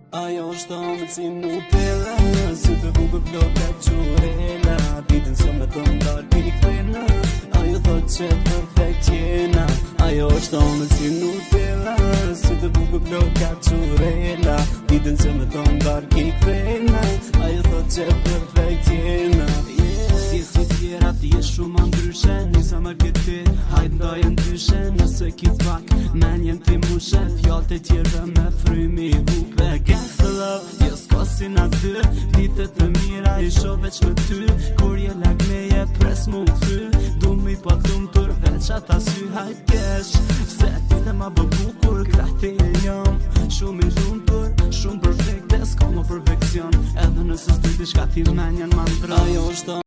Ajo është omët si Nutella, si të bukur floka qurela. Ditën se me të ndarë pikëna, ajo thot që perfekt jena. Ajo është omët si Nutella, si të bukur floka qurela. Ditën se me të ndarë pikëna, ajo thot që perfekt jena. Si tjera ti je shumë ndryshe, nisa më këti hajt ndajën dyshe. Nëse ki pak menjen ti mushe, fjallët e tjera me frymi hupe. Gangsta love, jo s'ka si na dy, ditet të mira i sho veç me ty. Kur je lag me je pres mu këthy, du mi pa lumtur veç ata sy. Hajt kesh, se ti dhe ma bë bukur, krahti e jam shumë i lumtur, shumë perfekt, s'ka më perfekcion. Edhe nëse s'ti diçka ti menjen ma ndra. Ajo është